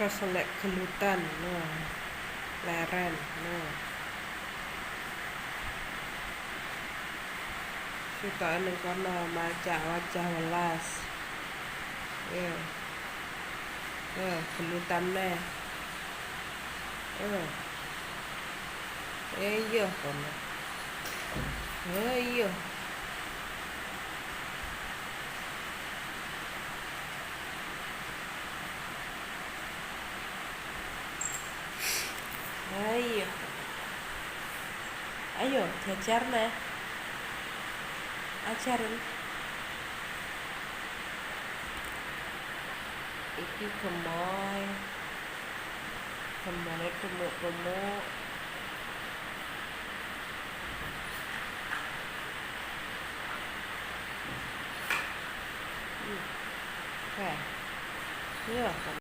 keselak gelutan nah leren nah suka ning kono maca wajah welas ya gelutan neh iya kono iya ayo ayo jajar neh ajaran iki gemoy gemone gemuk-gemuk iya